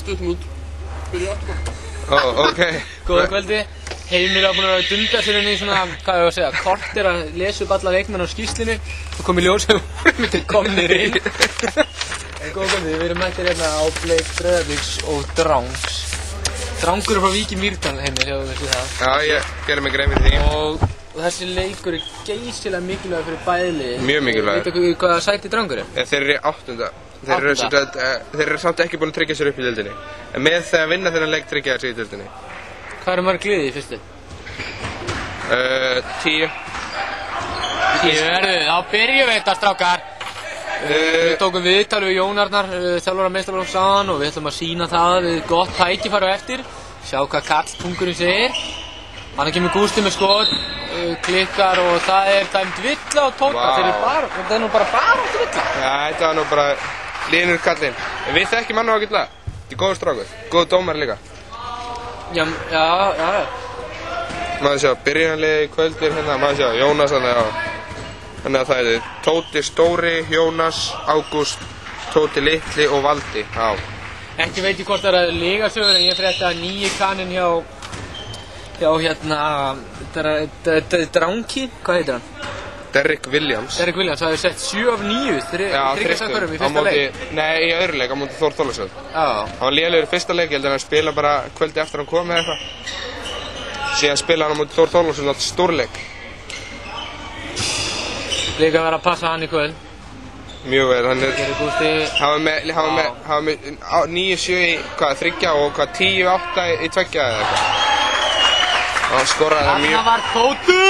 stuttmút. Byrja aftur. Ok. Góða kvöldi. Heimir búinn að dunda sér í svona, hvað ég að segja, korter að lesa upp alla leikmenn á skýrslunni. Svo kom í ljós að við vorum komnir inn. En góða kvöldi, við erum mættir hérna á Bleik Breiðabliks og Drangs. Drangur frá Víki Mýrdal, Heimir, hefur við veistu það. Já, ég gerði mig grein fyrir því. Og þessi leikur geysilega mikilvægur fyrir bæði lið. Mjög mikilvægur. Veitu hvað sæti Drangur er? Þeir eru í 8. Þeir eru samt ekki búin að tryggja sér upp í deildinni. En með þegar vinna þennan leik tryggja sér í deildinni. Hvað eru mörg liðið í fyrstu? 10. 10 þá byrjum við þetta, strákar. Við tókum viðtal við Jón Arnar, þjálfara meistaraflokks áðan og við ætlum að sýna það við gott tækifæri á eftir. Sjá hvað kallpungurinn segir. Hann kemur Gústi með skot, klikkar og það er dæmt villa á Tóta. Það er nú bara áttu villa. Já, þetta var nú bara línur kallinn. En við þekkjum hann ágætlega. Þetta er góður strákur, góður dómari líka. Já. Maður sjá, byrjunarliðið í kvöld er hérna, maður sjá, Jónas þannig að þannig að það er Tóti Stóri, Jónas, Ágúst, Tóti Litli og Valdi. Já. Ekki veit ég hvort það er ligasögur en ég frétti að nýi kaninn hjá hérna, Drangi, hvað heitir hann? Derrick Williams. Derrick Williams, það hefur sett 7 af 9 þriggjastakurum í fyrsta leik. Nei, í öðru leik, á móti Þór Þorláksson. Já. Hann var lélegur í fyrsta leik, ég held að hann spila bara kvöldi eftir hann kom eða eitthvað. Síðan spila hann á móti Þór Þorláksson átt stórleik. Líka að vera að passa hann í kvöld. Mjög vel, hann Gústi. var með 9-7 í hvað, 3 og hvað, 10-8 í 2 eða eitthvað. Hann skoraði það mjög. Þarna var Tóti!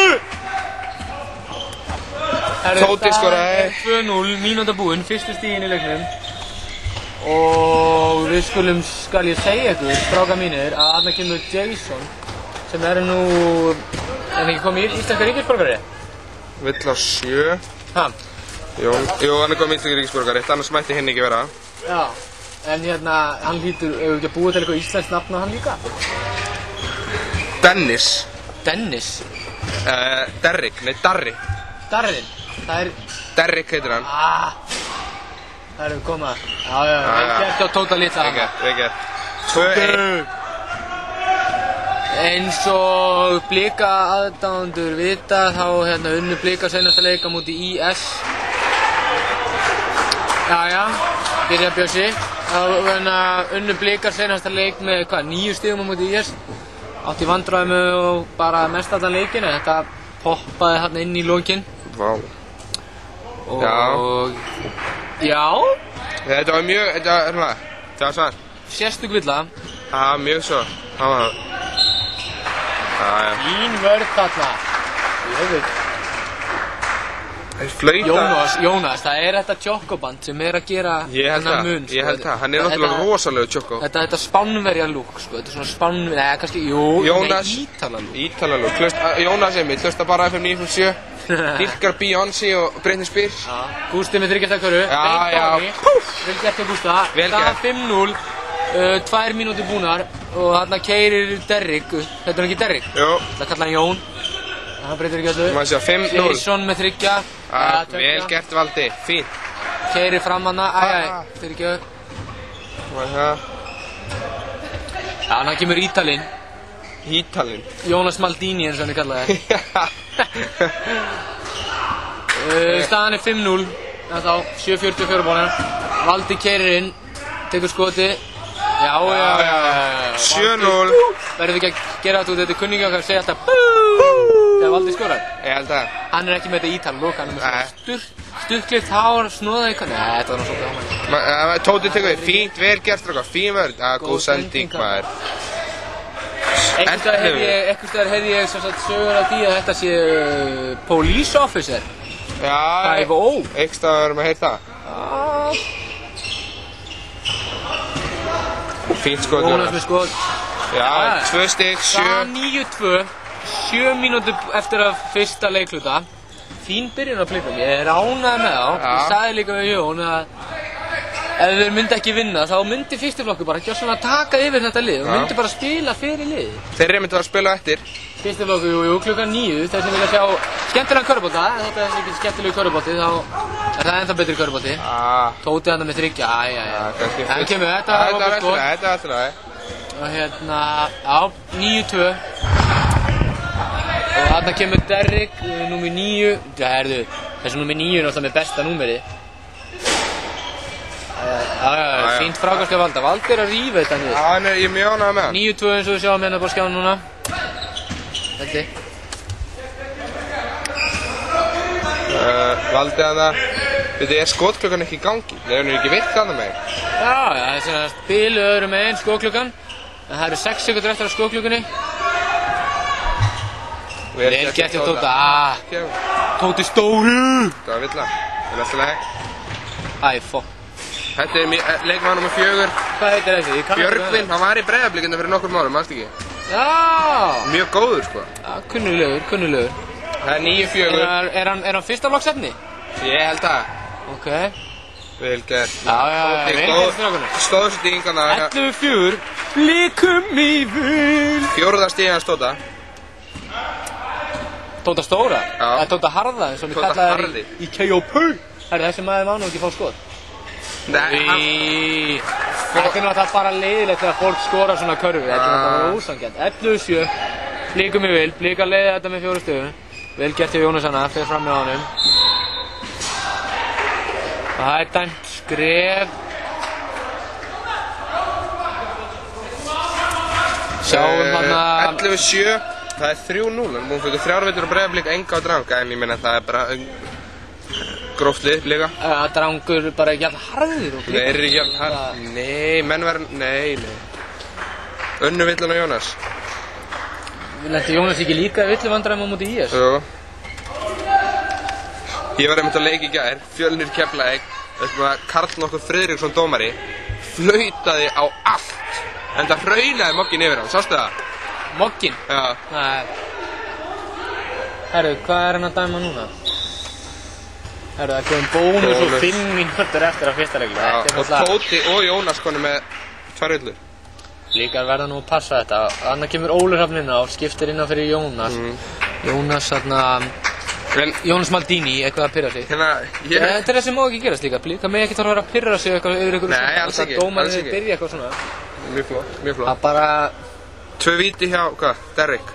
Tóti skoraði. 2-0, mínúta búinn, fyrstu stiginn í leiknum. Og við skal ég segja ykkur, strákar mínir, að þarna kemur Jason, sem er nú, ekki komið í íslenska ríkisborgari? Vill á 7. Ha? Jú, hann er komið í íslenska ríkisborgari, annars mætti hinn ekki vera. Já, en hérna, hann hlýtur, hefur ekki að búa til eitthvað íslenskt nafn á hann líka? Dennis. Dennis? Derrick, nei Darri. Darrin? Það er... Derrick heitir hann. Það erum við komað. Já, gert á Tóta litla hann. Vel gert. 2-1. Eins og Blika aðdáendur vita, þá hérna unnu Blika seinasta leik á móti IS. Jæja, byrja Bjössi. Þá unnu Blika seinasta leik með, 9 stigum á móti IS. Átti vandræðum og bara mest allan leikinn, þetta poppaði hérna inn í lokinn. Vá. Og... Já. Þetta var mjög, það var svar. Sérstök villa. Já, mjög svo. Fín vörð þarna. Jónas, það er þetta tjokkoband sem er að gera þennan mun. Ég held það, hann er náttúrulega rosalegu tjokko. Þetta Spánverja lúk, sko, þetta er svona Spánverja, neða kannski, Ítala lúk. Ítala lúk, Jónas Emil, hlusta bara FM 957, dýrkar Beyoncé og Britney Spears. Gústi með 3 stakkaru, vel gert á Gústa, það 5-0, 2 mínútur búnar og þarna keyrir Derrick, þetta er ekki Derrick? Jú. Það kalla hann Jón. Það breytir ekki öllu. Maður sé að 5-0. Jason með 3. Vel gert Valdi, fín. Keyrir fram hana, fyrir ekki öll. Hann kemur Ítalinn. Ítalinn? Jónas Maldini eins og hann kallaði. Staðan er 5-0. Þá 7:44 bónar. Valdi keyrir inn, tekur skoti. Já. 7-0. Verður ekki að gera þetta út, þetta er kunningi okkar að segja alltaf BÚ þegar Valdi skorar. Ég held það. Hann er ekki með þetta Ítalinn, hann er með svona stuttklippt hár, snúðað eitthvað. Nei, þetta var nú svolítið ámæg. Tóti tekur við, fínt, vel gert strákar, fín vörð. Góð sending maður. Einhvers staðar heyrði ég sem sagt sögur af því að þetta sé police officer. Já, einhvers staðar erum að heyra það. Fínt skot Jónas með skot. Já, 2 stig, 7. Það 9-2, 7 mínútur eftir að fyrsta leikluta. Fín byrjun á Blikum, ég er ánægður með þá. Ég sagði líka við Jón að ef þeir myndi ekki vinna, þá myndi fyrsti flokkur bara ekki svona taka yfir þetta lið og myndi bara spila fyrir lið. Þeir eru myndið að spila eftir. Fyrsti flokkur, jú, klukkan 9, þeir sem vilja sjá skemmtilegan körfubolta, þetta er ekki skemmtilegu körfubolti, þá er það ennþá betri körfubolti. Tóti hann með 3, það kemur, þetta var okkur skor. Þetta var alltaf. Og hérna, já, 9-2. Og þarna kemur Derrick, númer 9. Já, þessi númer 9 er náttúrulega með besta númeri. Já, fínt frákvæmst af Valdi er að rífa þetta niður. Já, ég er mjög ánægður með hann. 9-2 eins og við sjáum hérna á skjánu núna. Þetta. Valdi hana. Þetta er skotklukkan ekki í gangi. Það er ekki virkt hana með. Já, það er svona spilu öðru meginn skotklukkan. En það eru 6 sekundur eftir á skotklukkunni. Vel gert hjá Tóta. Tóti stóri! Það var villa. Það er alltaf leið. Æ, Þetta er leikmaður nr. 4. Hvað heitir þessi? Björgvin, hann var í Breiðablik fyrir nokkrum árum, mannstu ekki? Já! Mjög góður, sko. Já, kunnulegur. Það er 9-4. Er hann fyrsta flokksefni? Ég held að. Ok. Vel gert. Já, vel gert strákunum. Stóðu stíðingana. 11-4. Blikum í vil. 4. stíðan Tóta. Tóta stóra? Já. Tóta harða, eins og við kallaði í KOP. Þessi maður má nú ekki fá skot. Nei, þetta er náttúrulega bara leiðilegt þegar fólk skora svona körfu. Þetta er náttúrulega ósanngjarnt. 11-7. Blikum í vil. Blika leiði þetta með 4 stigum. Vel gert hjá Jónas hana, fer fram með honum. Og það er dæmt skref. Sjáum hana. 11-7. Það er 3-0. Hún fyrir 3 veitur og Breiðablik enga á dranga. En ég meina það er bara gróft lið líka. Drangur bara ekki alltaf harðir og Nei, er ekki alltaf harðir. Nei, menn verður, nei. Önnu villan á Jónas. Lenti Jónas ekki líka villuvandræðum á móti IS? Jú. Ég var einmitt að leik í gær, Fjölnir Keflavík, Karl nokkur Friðriksson dómari, flautaði á allt. En það hraulaði mogginn yfir hann, sástu það? Mogginn? Já. Nei. Herru, hvað er hann að dæma núna? Herru, það komum bónus og 5 mínútur eftir að fyrsta reglu. Já, og Tóti og Jónas konu með 2 villur. Líka verða nú að passa þetta. Þannig kemur Ólur Hrafn inn á, skiptir inn á fyrir Jónas. Jónas Jónas Maldini, eitthvað að pirra sig. Þetta er það sem má ekki gerast líka. Líka með ekki þarf að vera að pirra sig eitthvað yfir eitthvað. Nei, alls ekki. Dómarinn byrja eitthvað svona. Mjög flott. Það bara... 2 víti hjá, hvað? Derrick.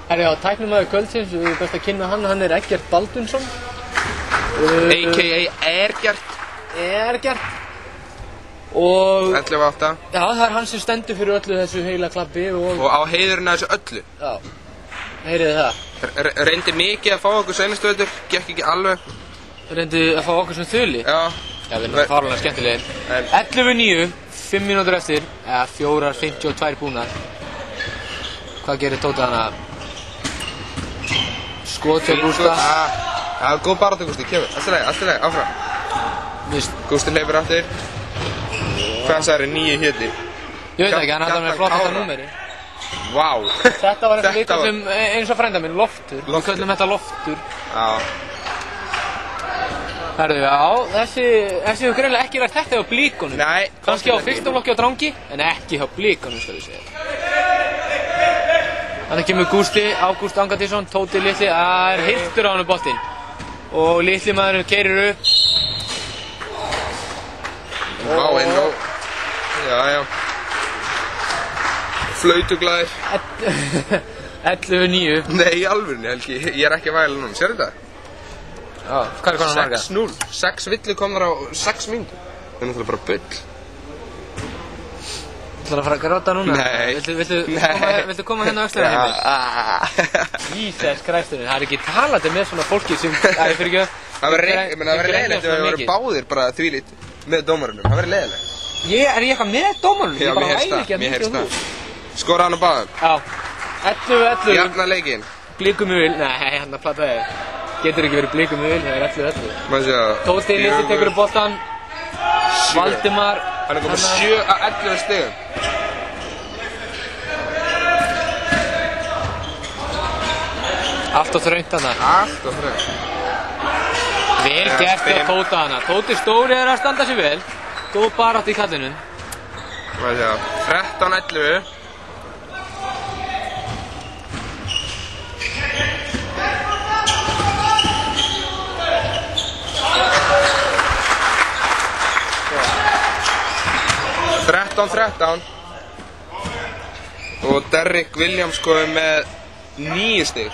Herri, á tæknimaður kvöldsins, við erum best að kynna hann er Eggert Baldunsson. A.k.a. Ergert. Og... 11-8. Já, það er hann sem stendur fyrir öllu þessu heila klappi og... Og á heiðurinn að þessu öllu. Já, heyriði það. Reyndi mikið að fá okkur seinustu veitur, gekk ekki alveg. Reyndi að fá okkur sem þuli? Já. Já, við erum fárlega skemmtilegir. 11-9, 5 mínútur eftir, eða 4:52 búnar. Hvað gerir Tóta hana? Skot hjá Gústa. Já, góð baráttu Gústi, kemur. Allt í lagi, áfram. Gústi hleypur aftur. Hvað sagði 9 héti? Ég veit ekki, hann hafði með flotta númeri. Vá. Þetta var eitthvað við kallum, eins og frænda minn, Loftur. Við kallum þetta Loftur. Já. Herðu, já, þessi hefur greinlega ekki verið þetta hjá Blíkunum. Nei. Kannski á fyrsta flokki á Drangi, en ekki hjá Blíkunum, skal við segja. Þannig kemur Gústi, Ágúst Angatísson, Tóti litli, það er hirtur á hann boltinn. Og litli maðurinn keyrir upp. Vá, inn á. Já. Flautuglæðir. 11-9. Nei, í alvörunni, Helgi. Ég er ekki að væla núna, sérðu þetta? Já, hvað er konar marga? 6-0. 6 villu komnar á 6 mínútur. Það er náttúrulega bara bull. Þú ætlar að fara að gráta núna? Nei. Viltu koma hérna á Öxlarheimil? Ísæs Kræsturinn, það er ekki talandi með svona fólki sem... Það verður leiðilegt ef við verðum báðir bara þvílít með dómarunum. Það verður leiðilegt. Er ég eitthvað með dómarunum? Já, mér heyrst það. Skora hann á báðum. Já. 11-11. Jafna leikinn. Blikum í vil. Nei, hann að platta þig. Getur ekki verið blikum í vil, það er 11-11. Má sjá. Tóti litli tekur upp boltan. Valdimar. Hann er komið 7-11 stigum. Allt á þröngt hana. Allt á þröngt. Vel gert hjá Tóta hana. Tóti stóri að standa sig vel. Góð barátt í kallinum. 13-11. Og Derrick Williams komið með 9 stig.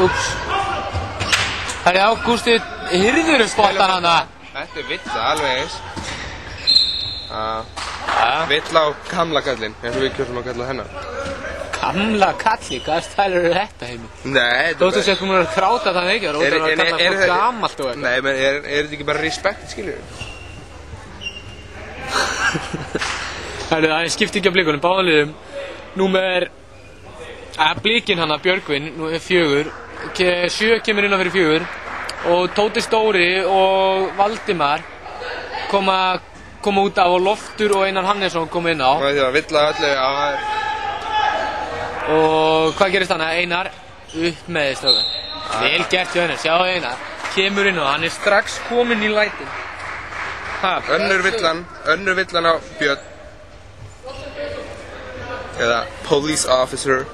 Úps. Það er Ágústi hirður spottan hana. Þetta villa alveg eins. Villa á gamla kallinn, eins og við kjósum að kalla hennar. Gamla kalli? Hvaða stælar eru þetta heimi? Nei, Þú ætti að segja að kráta það ekki, það er að kalla það gamalt og eitthvað. Nei, menn er þetta ekki bara respekt, skiljur? Það er skipti ekki af blikunum, báðanliðum. Númer Blikinn hana, Björgvin, nú er 4. 7 kemur inn á fyrir 4. Og Tóti Stóri og Valdimar koma út af og Loftur og Einar Hannesson koma inn á. Og það villa öllu að... Og hvað gerist hana? Einar upp með þið strákar. Vel gert hjá Einar, sjáu Einar. Kemur inn á, hann er strax kominn í lætin. Önnur villan á Björn. Eða police officer.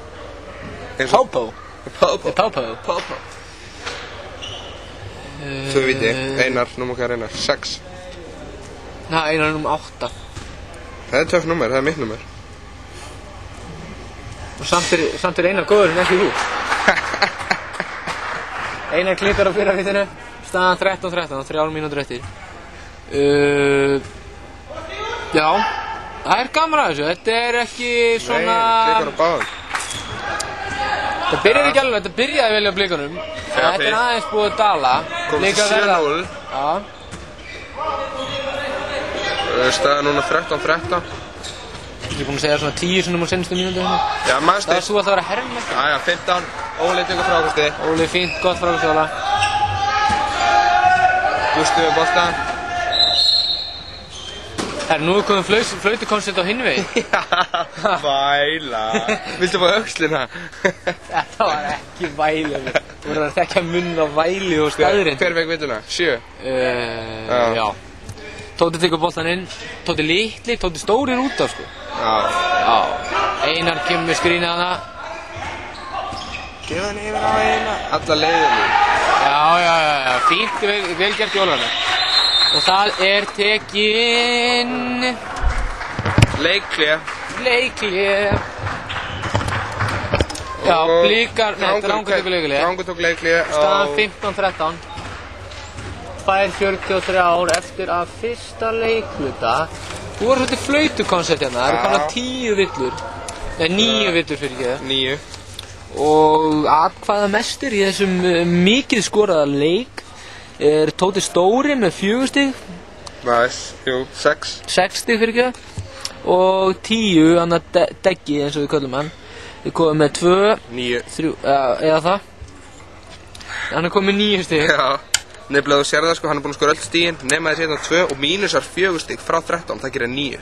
Popo. Svo viti, Einar, númer hvað er Einar? 6. Einar er númer 8. Það er töff númer, það er mitt númer. Og samt er Einar góður en ekki þú. Einar klikkar á fyrra vitinu. Staðan 13-13, 3 mínútur eftir. Já, það er gaman að þessu. Þetta er ekki svona... Nei, klikkar á báðum. Það byrjar ekki alveg, þetta byrjaði vel á blikunum. Þetta er aðeins búið að dala. Komið til 7-0. Já. Staðan núna 13-13. Ég er búinn að segja svona 10 sinnum á senstu mínútu hérna. Já, mannstu. Það er svo alltaf að vera herrn eftir. Jæja, 15. Óli tekur frákasti. Óli, fínt, gott frákastjóla. Gústi við boltan. Nú er komið flautukonsert á hinn veginn. Væla. Viltu fá öxlina? Þetta var ekki væli. Þú verður að þekka munn á væli og staðrind. Hver veginn villuna? 7? Já. Tóti tekur boltan inn. Tóti litli, Tóti stóri út af sko. Já. Einar kemur með skrínið hana. Gefa hann yfir á Einar. Alla leiðinni. Já. Fínt, vel gert í Ólafur. Og það er tekinn... Leikhlé. Já, Blikar... Nei, Drangur tekur leikhlé. Drangur tók leikhlé á... Staðan 15-13. 2:43 eftir að fyrsta leikhluta. Þú voru svolítið flautukoncept hérna. Það eru komna 10 villur. Nei, 9 villur fyrir ekki það. 9. Og atkvæða mestur í þessum mikið skoraða leik er Tóti Stóri með 4 stig. Jú, 6. 6 stig fyrir ekki það. Og 10, hann að Deggi eins og við köllum hann. Við komum með 2, 9. 3, eða það. Hann er komið með 9 stig. Já, nefnilega þú sér það sko, hann er búinn að skora öll stigin, nema þess hérna 2 og mínusar 4 stig frá 13, það gerir 9.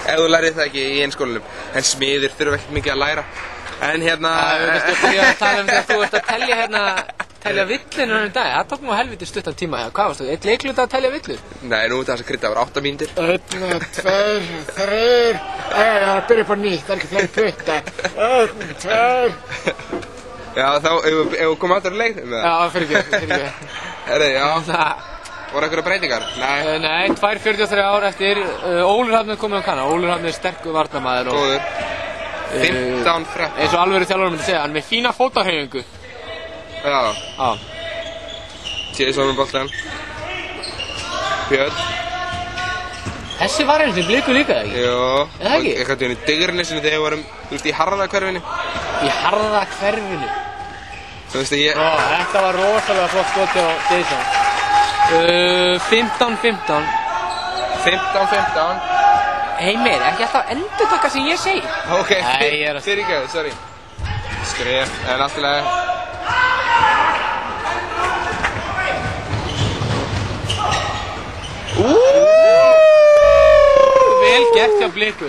Ef þú lærið það ekki í einskólanum, en smiðir þurfa ekkert mikið að læra. En hérna... Við veistum að tala um þetta, þú ert að telja villinu í dag. Það tók nú helviti stuttan tíma. Hvað varstu? 1 leikluta að telja villur? Nei, nú er það að krydda, það var 8 mínútur. 1, 2, 3... Það byrja upp á nýtt, það er ekki fleiri putta. 1, 2... Já, þá, ef við komum áttur í leiknum með það? Já, fyrir ekki. Herri, já. Voru einhverja breytingar? Nei, 2:43 eftir. Ólur Hafn er komið á kanna. Ólur Hafn er sterkur varnarmaður. Góður. 15-13. Eins og alvöru þjálfari myndi segja, hann með fína fótahreyfingu. Já. Jason með boltan. Björn. Þessi var eins og Bliku líka, eða ekki? Jó. Eða ekki? Eitthvað í Digurnesinu þegar við varum, þú veist, í Harðahverfinu. Í Harðahverfinu? Þú veist að ég... Þetta var rosalega flott skoti á Jason. 15-15. 15-15. Heimir, ekki alltaf endurtaka sem ég segi. Ok, Nei, ég er að... fyrirgefðu, sorry. Skref, en allt í lagi. Vel gert hjá Bliku.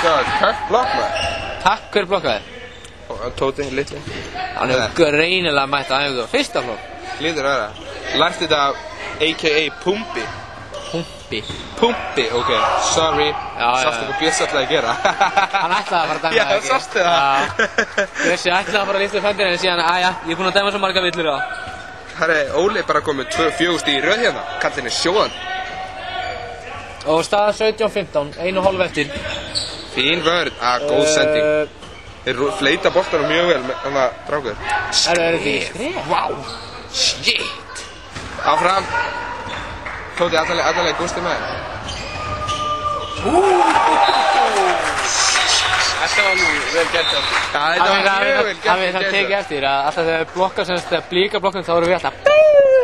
Það er tætt blokk maður. Takk, hver blokkaði? Tóti, litli. Hann hefur greinilega mætt að æfingu á fyrsta flokk. Lítur að það. Lært þetta af a.k.a. Pumbi. Pumbi, ok, sorry. Sástu hvað Bjössi ætlaði að gera. Hann ætlaði að fara að dæma það ekki. Já, sástu það. Bjössi ætlaði að fara að lýsta fendina en síðan, ég er búinn að dæma svo marga villur á. Herri, Óli bara komið 4 stig í röð hérna. Kallinn er sjóðan. Og staða 17-15, 1,5 eftir. Fín vörð, góð sending. Þeir fleita boltanum mjög vel með þannig að drákuður. Wow, shit. Áfram. Tóti, allavega gústi með þér. Þetta var nú vel gert það. Já, þetta var mjög vel gert. Það tekið eftir að alltaf þegar blokkar semst, þegar blíkar blokkar þá erum við alltaf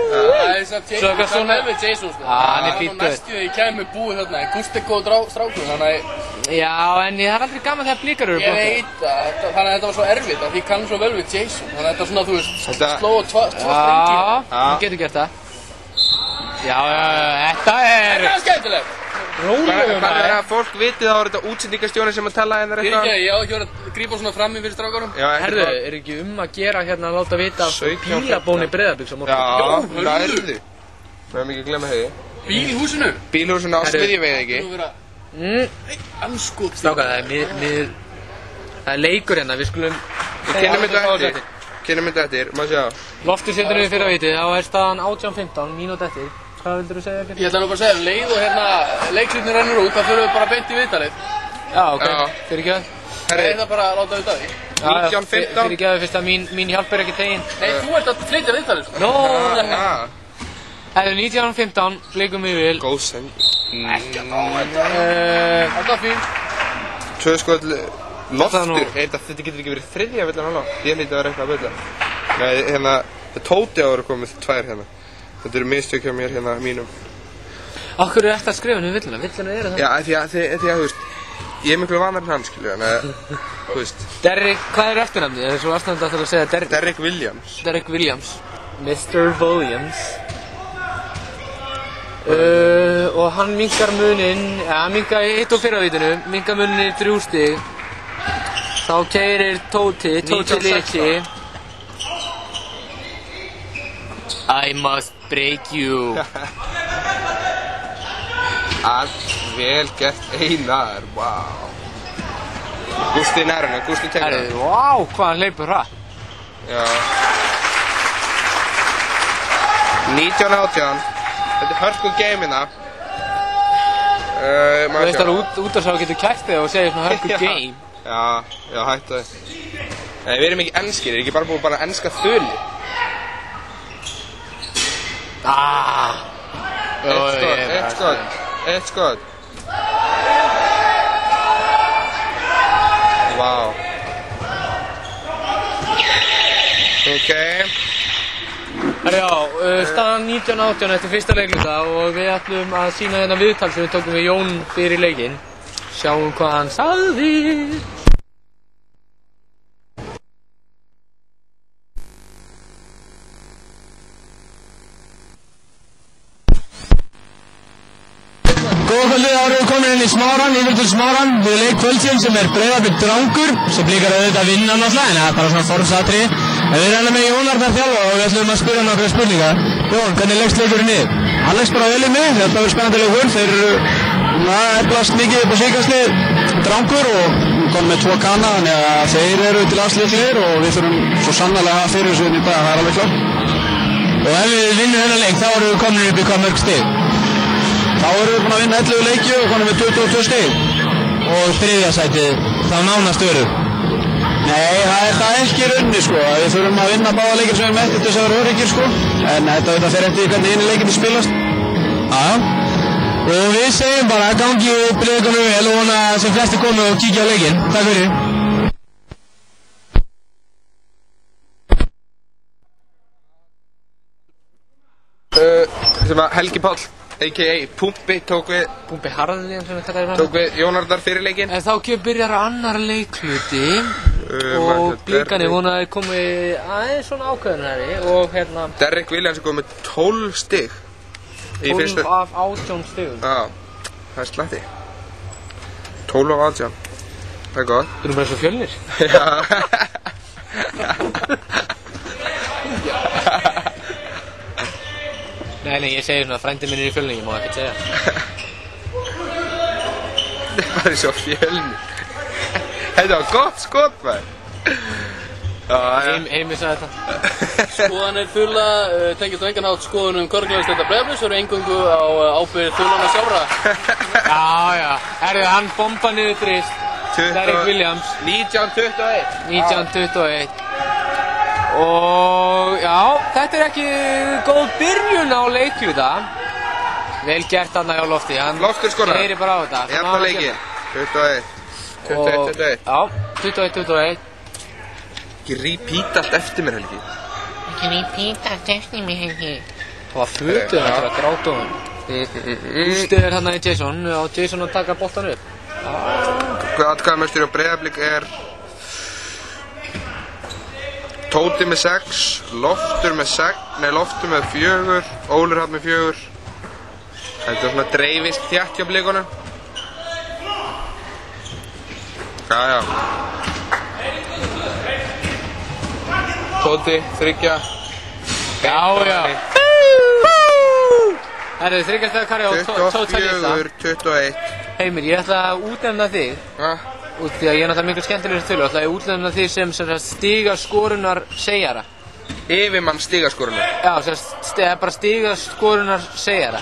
Það er samt Svo eitthvað svona með Jason sko. Hann er fínn gaur. Næstu ég kæmi með búið þarna, Gústi góð strákur, þannig að Já, en það er aldrei gaman þegar blíkar eru ég blokkar veit að þannig að þetta var svo erfitt að því kann svo vel við Jason. Þannig að þetta var svona, þú veist, sló og tvo strengi. Þú getur gert það Já, þetta er Þetta var skemmtilegt. Rólegum Bara að fólk viti þá er þetta útsendingastjónin sem að tala hérna eitthvað. Ég á ekki verið að grípa svona fram í fyrir strákarum. Herðu, er ekki að gera hérna að láta vita af pílabóni Breiðabliks á morgun? Já, það er þið. Við höfum ekki að glemma þau. Bílhúsinu. Bílhúsinu á Smiðjuvegi, ekki? Anskot. Strákar, það er leikur hérna, við skulum Kynnum þetta eftir, maður sjá. Loftur setur við fyrir að vitið, þá er staðan 18-15, mínúti eftir. Hvað vildur þú segja? Ég ætla nú bara að segja, leið og hérna leikslutni rennur út, þá fyrir við bara beint í viðtalið. Já, ok, fyrir ekki það. Það er það bara að láta auðvitað því. 19-15. Fyrir ekki það fyrst að mín hjálp er ekki tegin. Nei, þú ert að flytja viðtalið sko. Nó, það er 19-15, blikum við vil. Góð sending. Þetta var fín. 2 skot loftur. Þetta getur ekki verið þriðja villan á loft. Ég lítið að vera eitthvað að byrja. Nei, hérna, Tóti áður komið 2 hérna. Þetta eru mistök hjá mér hérna mínum. Akkur er þetta að skrifa um villuna? Villuna eru það? Já, því að, þú veist, ég er miklu vanar en hann, skilju, en þú veist. Derrick, hvað er eftirnafnið? Það er svo aðstæðandi að það að segja Derrick Williams. Derrick Williams. Mr. Williams. Og hann minkar munin, hann minkar hitt og fyrravítinu, minkar munin í 3 stig. Þá keyrir Tóti litli. I must break you. Allt vel gert Einar, wow. Gústi nærinu, Gústi tekur það. Vá, hvað hann hleypur hratt. Já. 19-18. Þetta er hörku gameina. Þú veist að út af svo getur kært þig og segja svona hörku game. Já, hættu það. Nei, við erum ekki enskir, ekki bara búið að enska þuli. Eitt skot. Wow. Ok. Já, staðan 19-18 eftir fyrsta leikluta og við ætlum að sýna hérna viðtal sem við tókum við Jón fyrir leikinn. Sjáum hvað hann sagði. Góða kvöldið, þá erum við komin inn í Smáran, yfir til Smáran, við leik kvöldsins sem er Breiðablik Drangur, sem líkar auðvitað að vinna náttúrulega, en það er bara svona formsatriði. En við erum með Jón Arnar þjálfa og við ætlum að spyrja nokkra spurningar. Jón, hvernig leggst leikurinn niður? Hann leggst bara vel í mig, þetta verður spennandi leikur. Þeir eru eflast mikið upp á síkastli Drangur og komum með 2 kana, þannig að þeir eru til aðsliðslegir og við þurfum svo sannarlega að fyrir þessu inn í dag, það er alveg klart. Og ef við vinnum þennan leik, þá erum við komin upp í hvað mörg stig. Þá erum við búin að vinna 11 leiki og konum við 22 stig. Og 3. sætið, þá nánast öru. Nei, það er ekki runni sko. Við þurfum að vinna báða leikir sem við erum eftir til þess að vera öryggir sko. En þetta fer eftir hvernig einu leikinni spilast. Já. Og við segjum bara að gangi Breiðablikunum vel og vona sem flesti komi og kíkja á leikinn. Takk fyrir. Sem að Helgi Páll, a.k.a. Pumbi, tók við Jón Arnar fyrir leikinn. En þá byrjar annar leikluti og Blikarnir vonaði komið aðeins svona ákveðnari og hérna Derrick Williams komið með 12 stig. 12 af 18 stigum. Já, það er slatti. 12 af 18. Það er gott. Þú erum bara svo Fjölnir. Já. Nei, ég segi svona, frændi minn í Fjölni, ég má ekkert segja. Þetta er bara svo Fjölni. Þetta var gott skot, maður. Heimir sagði þetta. Skoðanir Þula tengist á engan hátt skoðunum Körfuboltadeildar Breiðabliks og eru eingöngu á ábyrgð Þulanna sjálfra. Já. Herðu, hann bomba niður þrist. Derek Williams. 19-21. 19-21. Og já, þetta er ekki góð byrjun á leikluta. Vel gert þarna hjá Lofti. Loftur skorar. Hann heyri bara á þetta. Jafna leikinn. 21. 21-21. Já, 21-21. Ekki repeat allt eftir mér, Helgi. Það var fötuð hann fyrir að gráta á hann. Ústið er hérna í Jason. Á Jason að taka boltan upp. Hvað atkvæðamestur á Breiðablik er Tóti með 6, Loftur með 6, nei Loftur með 4, Ólur með 4. Þetta er svona dreifist þjátt hjá Blikunum. Já. Tóti, 3. Já. Herðu, 3 stæða karri á Tóti lista. 24-21. Heimir, ég ætla að útnefna þig. Út því að ég er náttúrulega miklu skemmtilegur Þulu. Ætla að útnefna þig sem stigaskorunar segjara. Yfirmann stigaskorunar? Já, bara stigaskorunar segjara.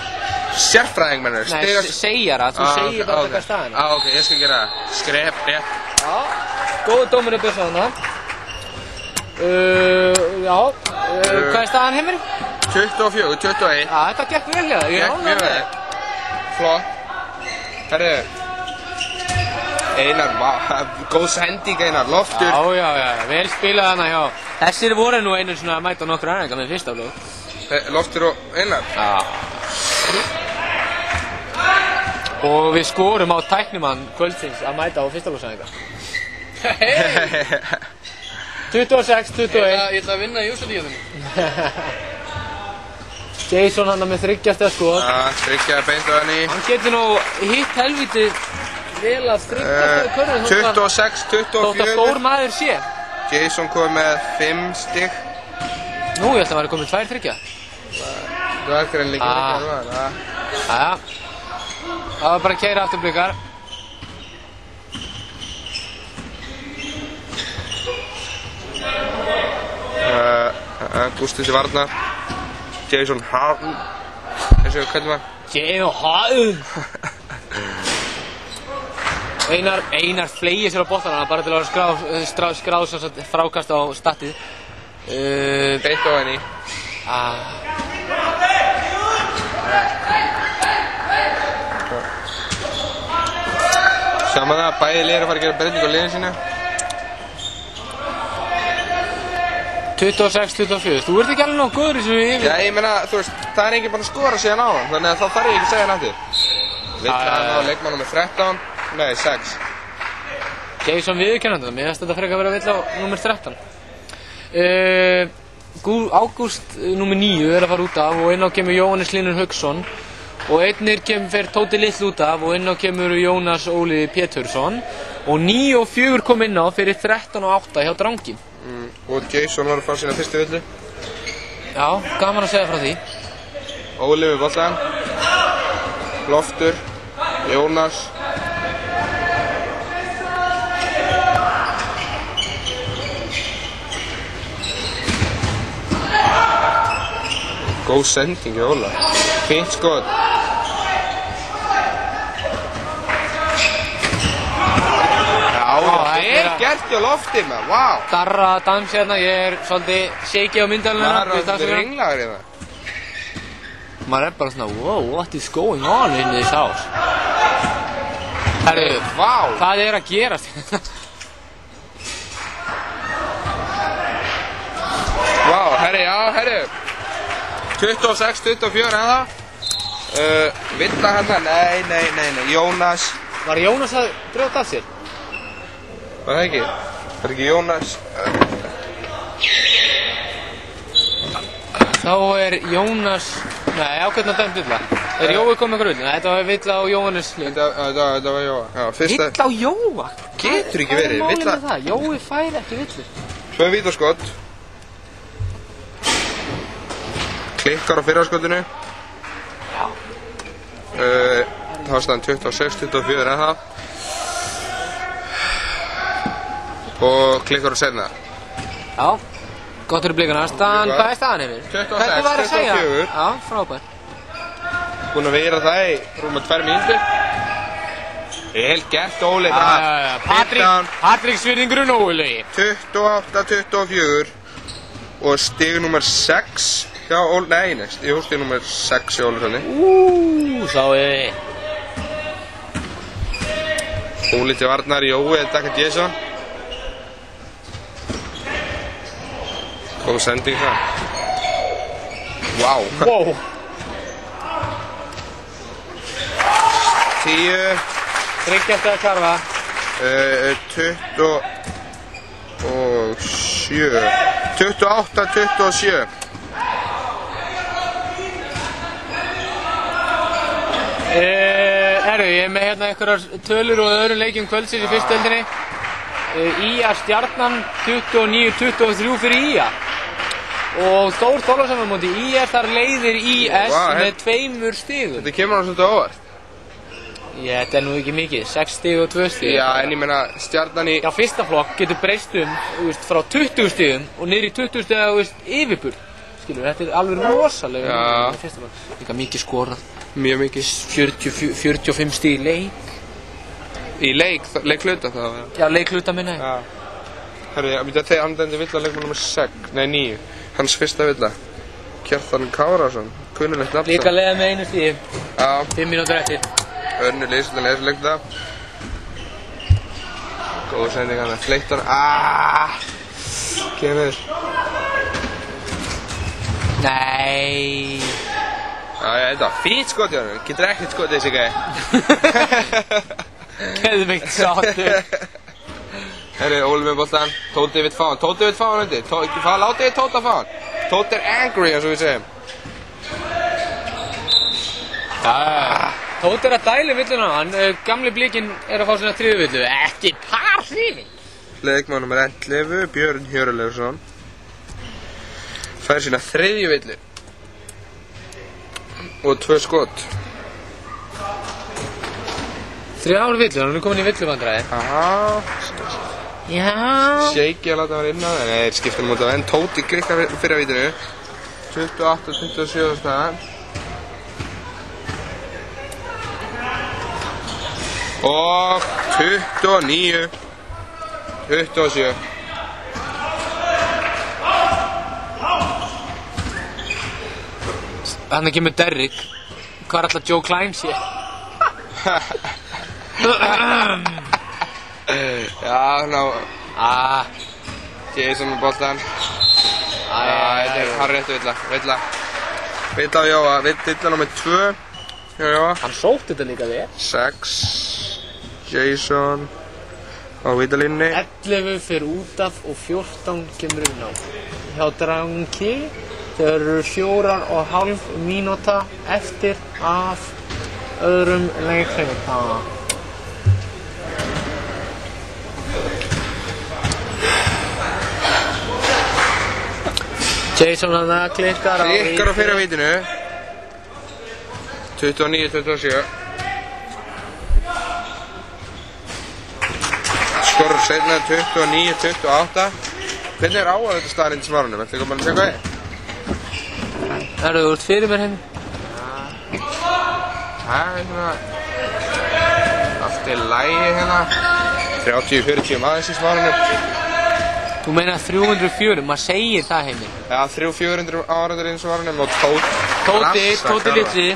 Sérfræðing mennur? Nei, segjara. Þú segir bara þetta staðina. Ok, ég skal gera það. Skrep, rétt. Já, góðu dómur er björsað hana. Hvað er staðan, Heimir? 24-21. Já, þetta gekk vel hjá það. Ég er ánægður með það. Flott. Herru. Einar, góð sending Einar, Loftur. Já, vel spilað hana hjá. Þessir voru nú einu svona að mæta nokkur aðeins með fyrsta flóð. Loftur og Einar? Já. Og við skorum á tæknimann kvöldsins að mæta á fyrsta flóðsæðinga. 26-21. Ég ætla að vinna í úrslitakeppninni. Jason hann með 3 stiga skot. Þriggja beint á henni. Hann getur nú hitt helvítið vel að 3 stiga körfum. 26-24. Þótt að stór maður sé. Jason kom með 5 stig. Nú, ég ætla að vera komið 2 3. Það var greinlega ekki það. Jæja. Það var bara að keyra aftur Blikar. Gústis í varnar. Jason Harden. Þessu hvernig var? Jason Harden. Einar fleigir sér á boltana bara til að skráð frákast á statið. Beint á henni. Saman það, bæði liðir að fara að gera breyting á liðinu sínu. 26-24, þú ert ekki alveg nóg góður í þessu yfir. Já, ég meina, þú veist, það er enginn búinn að skora síðan á hann, þannig að þá þarf ég ekki að segja hann aftur. Vill hann á leikmann nummer 13? Nei, 6. Jason viðurkennandi, mér finnst þetta frekar að vera vill á nummer 13. Ágúst nummer 9 er að fara út af og inn á kemur Jóhannes Hlynur Hauksson og einnir fer Tóti Lill út af og inn á kemur Jónas Óli Pétursson og 9 og 4 kom inn á fyrir 13 og 8 hjá Drangi. Og Jason var að fá sína fyrstu villu. Já, gaman að segja frá því. Óli við boltan. Loftur. Jónas. Góð sending í Óla. Fínt skot. Gert hjá Lofti maður, wow! Darra dans hérna, ég er svolítið shaky á myndalina. Það er ringlaður í það. Maður er bara svona, wow, what is going on in this house? Herru, hvað er að gerast? Wow, herru. 26-24 hérna. Villa hérna, nei, Jónas. Var Jónas að brjóta af sér? Var það ekki? Það er ekki Jónas. Þá er Jónas... Nei, ákveðna dæmt Villa. Er Jói komið ykkur villa? Þetta var Villa og Jóhannes Hlynur. Þetta var Jóa. Villa og Jóa? Getur ekki verið, Hvað er Villa... málið með það? Jói fær ekki villur. 2 vítaskot. Klikkar á fyrra skotinu. Það var staðan 26-24 eða það. Og klikkar á seinna. Já, gott fyrir blikana. Staðan, hvað er staðan yfir? 26-24. Já, frábært. Búinn að vera það í rúma 2 mínútur. Vel gert, Óli. Patrik svirðingurinn Óli. 28-24. Og stig nummer 6 hjá Óli. Nei, stig nummer 6 hjá Óli Hrönni. Sáðu þið. Óli til varnar, Jói, Dakka Jason. Góð sending það. Wow. 10. Tryggjast að karfa. 28-27. Ég er með hérna einhverjar tölur og öðrum leikjum kvöldsins í fyrstdeildinni. IA Stjarnan 29-23 fyrir IA. Og Þór Þorláksson á móti IS, þar leiðir IS með 2 stigum. Þetta kemur hann svolítið óvart. Þetta er nú ekki mikið, 6 stig og 2 stig. Já, en ég meina Stjarnan í... Já, fyrsta flokk getur breyst frá 20 stigum og niður í 20 stiga yfirbúr. Skilur, þetta er alveg rosalega. Já. Fyrsta flokk. Líka mikið skorað. Mjög mikið. 45 stig í leik. Í leikhluta þá? Já, leikhluta minna ég. Já. Herri, þegar hann dæmdi villa leikmann nummer 6, nei 9. Hans fyrsta villa. Kjartan Kárásson, kunnulegt nafn. Líka leiða með 1 stigi. Já. 5 mínútur eftir. Örnu leysleik það. Góð sending hann, fleitt hann. Kemur. Nei. Þetta var fínt skot hjá hann, getur ekkert skotið þessi gæði. Geðveikt sáttur. Herri, Óli með boltan, Tóti vill fá hann undir. Látið Tóta fá hann. Tóti er angry eins og við segjum. Tóti er að dæla villuna á hann, gamli blikinn er að fá svona 3 villu, ekki par hrifin. Leikmann nummer 11, Björn Hjörleifsson. Fær sína 3. villu. Og 2 skot. 3 villu, hann er komin í villuvandræði. Já. Shaky að láta hann inn á það, nei, skipta hann mútið á enn. Tóti klikkar fyrir vítinu. 28-27 staðan. Og 29-27. Þannig kemur Derrick. Hvað er alltaf Joe Klein sé? Já, ná. Jason með boltan. Þetta er harréttu villa. Villa á Jóa, villa nummer 2. Já, Jóa. Hann sótti þetta líka vel. 6. Jason. Á vítalínni. 11 fyrir út af og 14 kemur inn á. Hjá Dranki. Þeir eru 4,5 mínúta eftir af öðrum leiknum. Jason hann klikkar á fyrra vítinu. 29-27. Skorur seinna 29-28. Hvernig er áhugað þetta staðarinn til smárunum? Ætlaðu ekki bara að segja hvað? Þú ert fyrir mér henni? Það er svona... Allt er lægi hérna. 30-40 maður í smárunum. Þú meina 304, maður segir það heimir. Já, 300-400 áraður í smárunum og Tóti litli.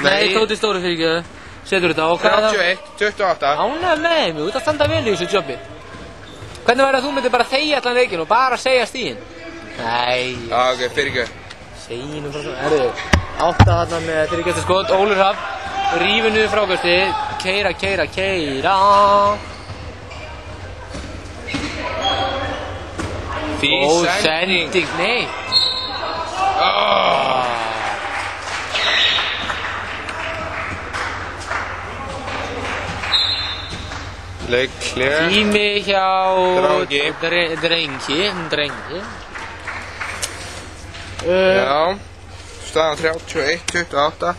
Nei, Tóti stóri fyrir ekki. Setur þetta á hvað það? 31-28. Ánægð með þeim, þú ert að standa vel í þessu jobbi. Hvernig væri að þú myndir bara þegja allan leikinn og bara segja stíðin? Nei. Já, ok, fyrir ekki. Seginum frá svona. Herru, 8 þarna með 3 skot. Ólur Hrafn, rífur niður frákasti. Keira. Góð sending, nei. Leikhlé. Tími hjá Drangi. Drengi. Já. Staðan 31-28.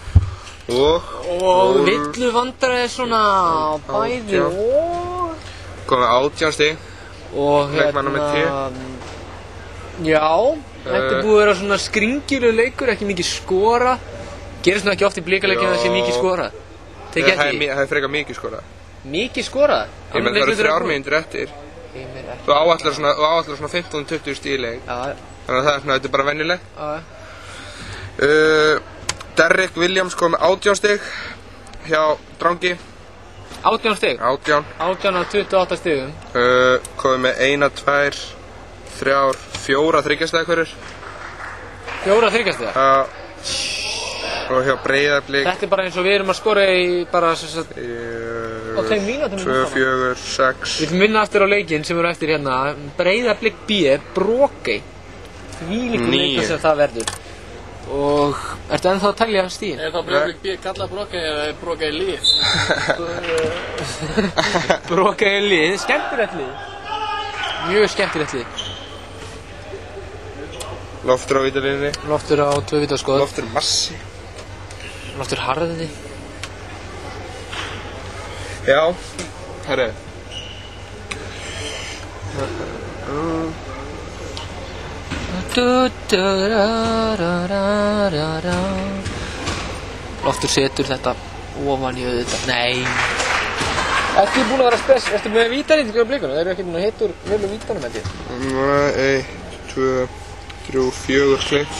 Og villu vandræði svona bæði og... Komið 18 stig. Og Leikmann númer 10. Já, þetta búið að vera svona skringilegur leikur, ekki mikið skora. Gerist nú ekki oft í Blikaleikjum að það sé mikið skorað. Tekið eftir því? Það frekar mikið skorað. Mikið skorað? Ég menn það eru 3 mínútur eftir. Þú áætlar svona 15-20 stig í leik. Já. Þannig að þetta er bara venjulegt. Já. Derrick Williams kom með 18 stig hjá Drangi. 18 stig? 18. 18 af 28 stigum. Komið með 1, 2, 3, 4 þryggjastega hverjur. 4 þryggjastega? Og hjá Breiðablik. Þetta er bara eins og við erum að skora í bara á 2 mínútum. 2, 4, 6. Við viljum minna aftur á leikinn sem eru eftir hérna. Breiðablik B, Brokey. Þvílíkur leikur sem það verður. Og ertu ennþá að telja stíðin? Er það Breiðablik B kallað Brokey eða er Brokey lið? Brokey lið, skemmtilegt lið. Mjög skemmtilegt lið. Loftur á vítalínunni. Loftur á 2 vítaskot. Loftur massi. Loftur harði. Já, herri. Loftur setur þetta ofan í auðvitað. Nei. Ertu búin að vera spes? Ertu með vítaninn til Blikunum? Þeir eru ekki búin að hitta úr vel úr vítanum held ég. 1, 2, 3, 4 klipp.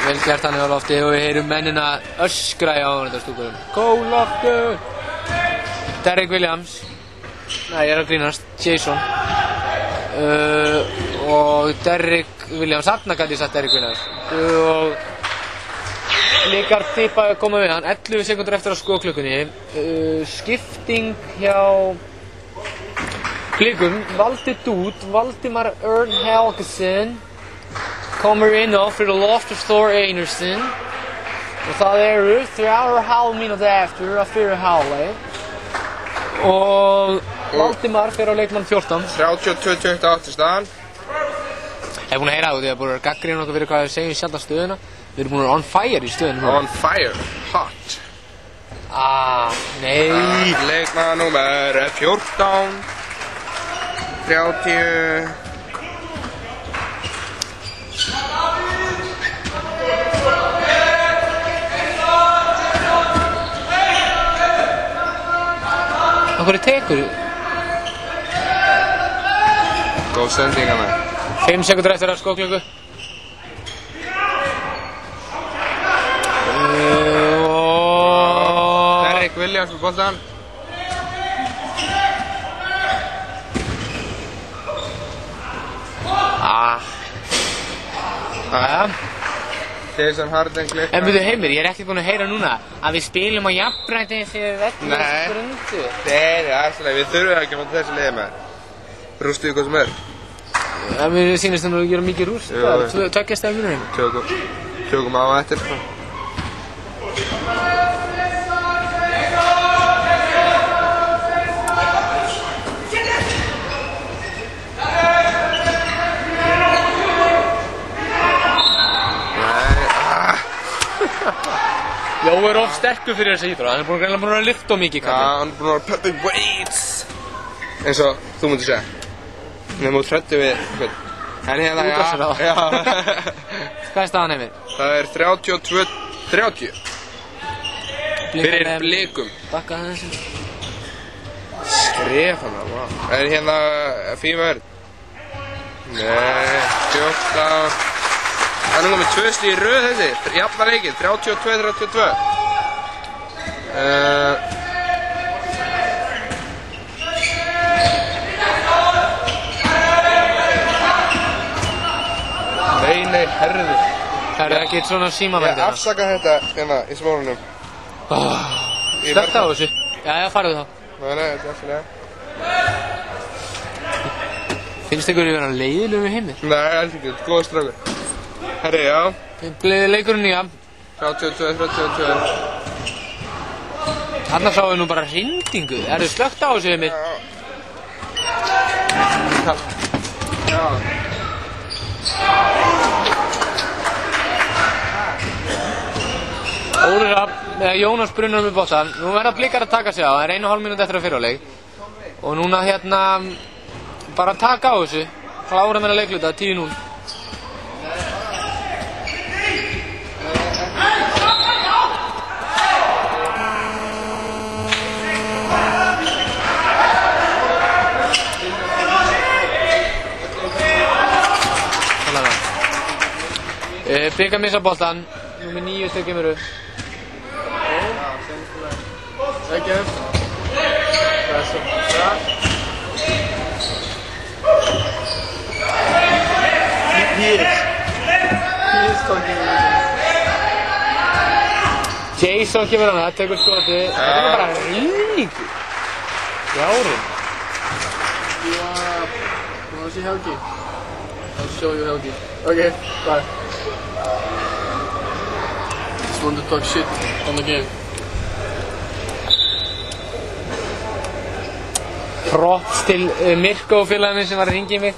Vel gert hann á lofti og við heyrum mennina öskra í áhörðarstúkurum. Go Loftur! Derrick Williams. Nei, ég er að grínast. Jason. Og Derrick Williams. Þarna gæti ég sagt Derrick Williams. Og Blikar tippa að koma við hann. 11 sekundur eftir á skoklukkunni. Skipting hjá Blikum. Valdi Dút. Valdimar Örn Helgason. Kommer inn á fyrir Loftur Thor Einarsson. Og það eru 3,5 mínútur eftir að fyrir hálfleik. Og Valdimar fyrir á leikmann 14. 32-28 staðan. Ég er búinn að heyra það út, ég er búinn að gagnrýna okkur fyrir hvað við segjum sjálf stöðuna. Við erum búinn að vera on fire í stöðunum. On fire. Hot. Nei. Leikmann númer 14. 30. Hvað tekur þú? Góð sending hana. 5 sekundur eftir að skoklukku. Derrick Williams með boltan. Jason Harden klikkar. En byrju Heimir, ég er ekkert búinn að heyra núna að við spilum á jafnrætti fyrir vellu grundu. Nei, alltaf, við þurfum ekki að máta þessi liði með. Rústuðu hvað sem er. Mér sýnist það nú að gera mikið rúst. Það er 2 stefnir Heimir. Tökum á eftir. Jói er of sterkur fyrir þessi íþrótt. Hann er búinn að lyfta of mikið. Já, hann er búinn að vera pumping weights. Eins og þú myndir segja. Nefnum út hrættu við eitthvað. En hérna, já. Hvað er staðan Heimir? Það er 32-30. Fyrir Blikum. Bakka það þessu. Skref hann, vá. Það er hérna Fífur. Nei, 14. Það er nú komið 2 stig í röð þessi. Jafna leikinn, 32-32. Nei, herðu. Það er ekki svona símamendir. Ég afsaka þetta hérna í smárunum. Slögt á þessu. Já, farðu þá. Nei, þetta er alltaf lega. Finnst ykkur að vera leiðilegum við Heimir? Nei, alls ekki, góða strákur. Herri, já. Leikurinn í 32-32. Þarna sáum við nú bara hrindingu. Er þið slögt á þessu, Emil? Já. Óli Hrafn, Jónas brunnar með boltan. Nú verða Blikar að taka sig á, það er 1,5 mínúti eftir að fyrra á leik. Og núna hérna, bara taka á þessu. Klára með að leikluta, 10-0. Blikar missa boltan, númer 9 stöð kemur upp. Ekki. He is talking. Jason kemur hann, það tekur skoti. Þetta er bara hrýningu. Járinn. You wanna see Helgi? I'll show you Helgi. Okay, bye. Just want to talk shit on the game. Props til Mirko og félagið minn sem var að hringja í mig.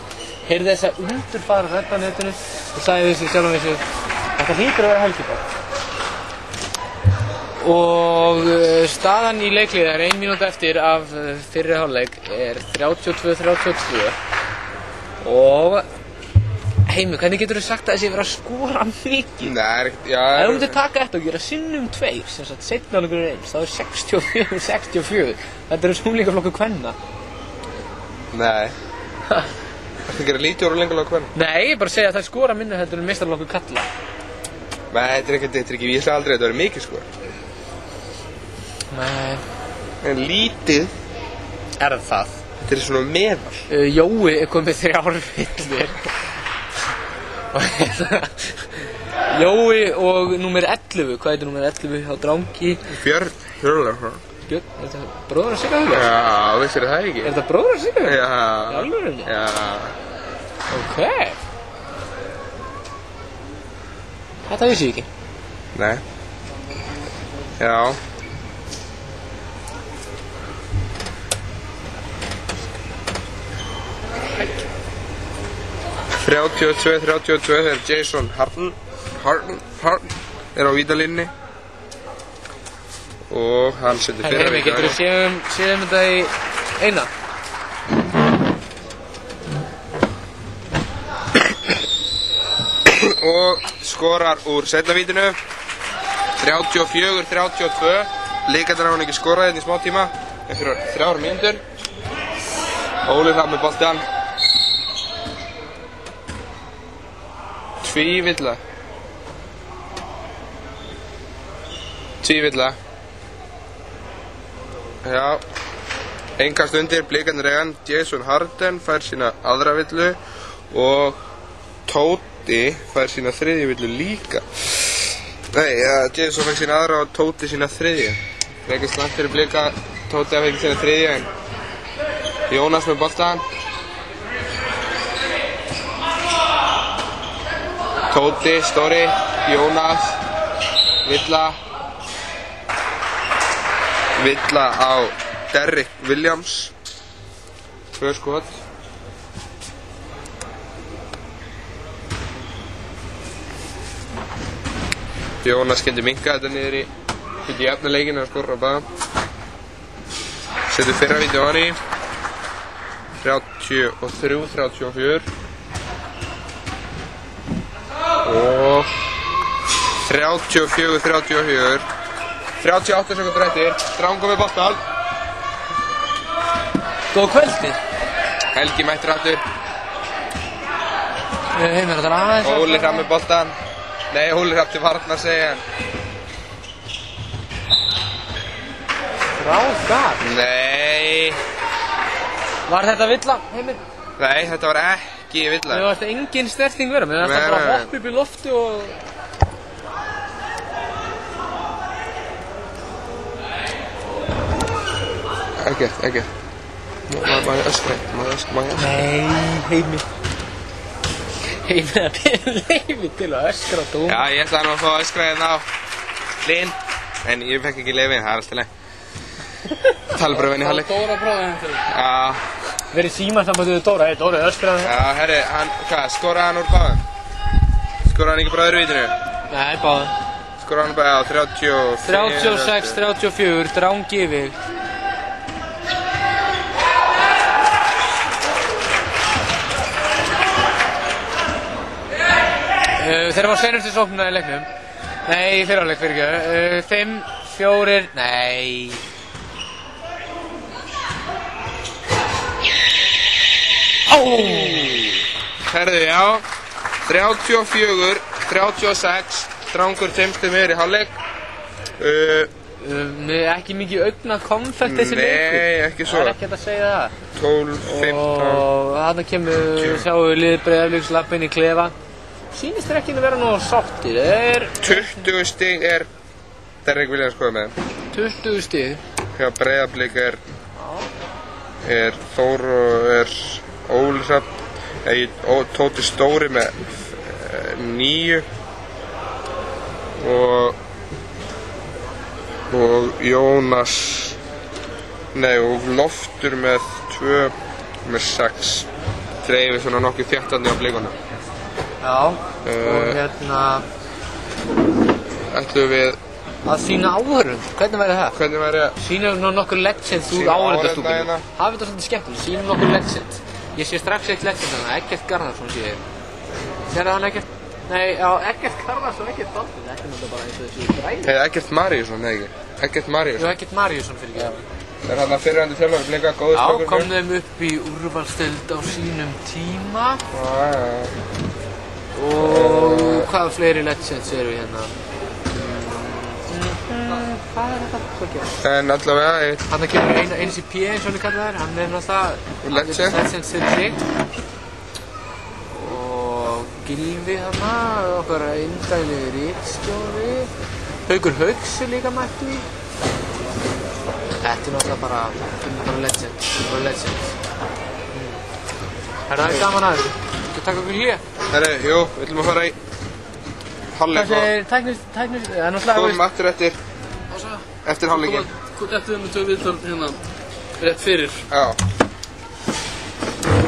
Heyrði þessa undurfara rödd á netinu og sagði þessu sjálfum þessu. Þetta hlýtur að vera Helgi bara. Og staðan í leiklið er 1 mínúti eftir af fyrri hálfleik er 32-32. Og Heimir, hvernig getur þú sagt að þessi verið að skora mikið? Nei, já. Ef þú myndir taka þetta og gera sinnum 2, sem sagt seinni hálfleikur er 1, þá er 64-64. Þetta eru snúlíkaflokkur kvenna. Nei. Þetta gera lítið úr lengulega hvernig? Nei, ég bara segja að það skora minna heldur en meistaraflokkur kalla. Nei, þetta er ekki, ég ætla aldrei að þetta verið mikið sko. Nei. En lítið Er það? Þetta er svona meðal. Jói er komið 3 villir. Jói og númer 11, hvað heitir númer 11 á Drangi? Björn Hjörleifsson. Björn, er þetta bróður að Sigga Hjörleifsson? Já, vissir það ekki? Er þetta bróður að Sigga Hjörleifsson? Já. Í alvörunni? Já. Ok. Þetta vissi ég ekki. Nei. Já. þegar Jason Harden er á vítalínni og hann setur fyrra Heimi, getur þú séð þetta í eina? og skorar úr seinna vítinu 34-32. Leikarnir hafa hann ekki skorað hérna í smá tíma eftir 3 mínútur. Óli Hrafn með boltann. Tvívilla. Já. Engast undir, Blikarnir eigan. Jason Harden fær sína aðra villu og Tóti fær sína 3. villu líka. Nei, ja, Jason fær sína aðra og Tóti sína 3. Ekki slæmt fyrir Blika, Tóti að fengi sína 3. en Jónas með boltan. Tóti, Stóri, Jónas, Villa á Derrick Williams. 2 skot. Jónas skildi minka þetta niður í jafna leikinu að skora á baðan. Setur fyrra víti á hann í 33-34. Og 34-34. 38 sekundur eftir. Drangur með boltan. Góð kvöldið. Helgi mættir aftur. Heimir, þetta er aðeins. Óli Hrafn með boltan. Nei, Óli Hrafn til varnar segja hann. Strákar. Nei. Var þetta villa, Heimir? Nei, þetta var ekki villa. Mér varst engin sterting vera, mér varst það bara að hoppa upp í lofti og... Ekkert. Má ég öskra? Nei, Heimir. Heimir að byrja leyfi til að öskra á dóm. Já, ég ætlaði nú að fá að öskra hérna á hlinn, en ég fekk ekki leyfi, það er alltaf leið. Tala bara við henni í hálfleik. Dóra bráði henni fyrir. Já. Verið símansamband við Dóra, Dóra öskraði. Já, herri, skoraði hann úr báðum? Skoraði hann ekki bara öðru vítinu? Nei, báðum. Skoraði hann bara á 36-34, Drangi yfir. Þeir var seinustu sóknuna í leiknum. Nei, fyrirháleik fyrir ekki. 5, 4, nei. Herðu, já. 34, 36. Drangur 50 meður í hálfleik. Ekki mikið augna konfekt þessi leikur. Nei, ekki svo. Það er ekki hægt að segja það. 12, 15. Og þarna sjáum við lið Breiðabliks labba inn í klefa. Sýnist þér ekki að vera nú sáttir. 20 stig er Derrick Williams skoða með. 20 stig. Hjá Breiðablik er Þór og er Óli Hrafn. Tóti Stóri með 9 og Jónas og Loftur með 2 með 6. Dreifir svona nokkuð þéttandi á blikunum. Já, og ætlum við að sýna áhörund. Hvernig væri það? Hvernig væri það? Sýna nokkur legends úr áhörundastúkunni. Hafið þetta svolítið skemmtilegt, sýnum nokkur legend. Ég sé strax eitt legend þarna, Eggert Garðarsson sé ég. Sérðu hann Eggert? Nei, já, Eggert Garðarsson, Eggert Dalton. Þetta er náttúrulega bara eins og þessi græni. Hey, Eggert Maríusson, nei ekki? Eggert Maríusson. Já, Eggert Maríusson fyrir ekki. Það er hann að fyrirhandi þjálfari Blika, góður strákur. Já, kom þeim upp í úrvalsdeild á sínum tíma. Og hvaða fleiri legends eru við hérna? Hvað er þetta? En allavega Þarna kemur eins í P eins og hann kallar þær. Hann er náttúrulega legends fyrir sig. Og Gylfi þarna, okkar eindæli ritstjóri. Haukur Hauks er líka mættur í. Þetta er náttúrulega bara legend. Það er gaman að þessu. Þú taka okkur hér? Herri, jú, við ætlum að fara í hálfleik. Það er tæknist, það er náttúrulega... Komum aftur eftir hálfleikin. Hvað eftir við með tvö viðtal hérna rétt fyrir? Já.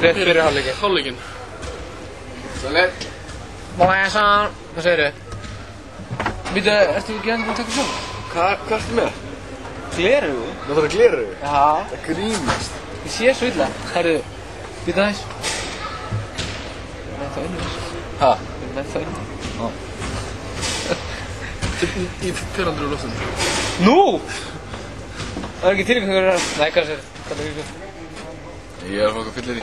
Rétt fyrir hálfleikin. Hálfleikin. Svolít. Hvað segir þau? Býta, ertu ekki að taka svona? Hvað ertu með? Gleraugu? Það þarf að gleraugu? Já. Það grínast. Ég sé svo illa. Herru, býta þess. Með það inni. Hæ? Með það inni. Já. Í fyrrandur úr loftinu. Nú! Það er ekki til ykkur að... Nei, hvað er það? Ég er að fá okkur fyllir í.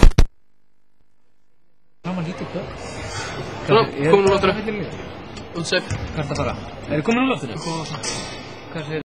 Ráma lítið hvað? Komin úr loftinu. Undsef. Hvað er það að fara? Er þið komin úr loftinu? Hvað segir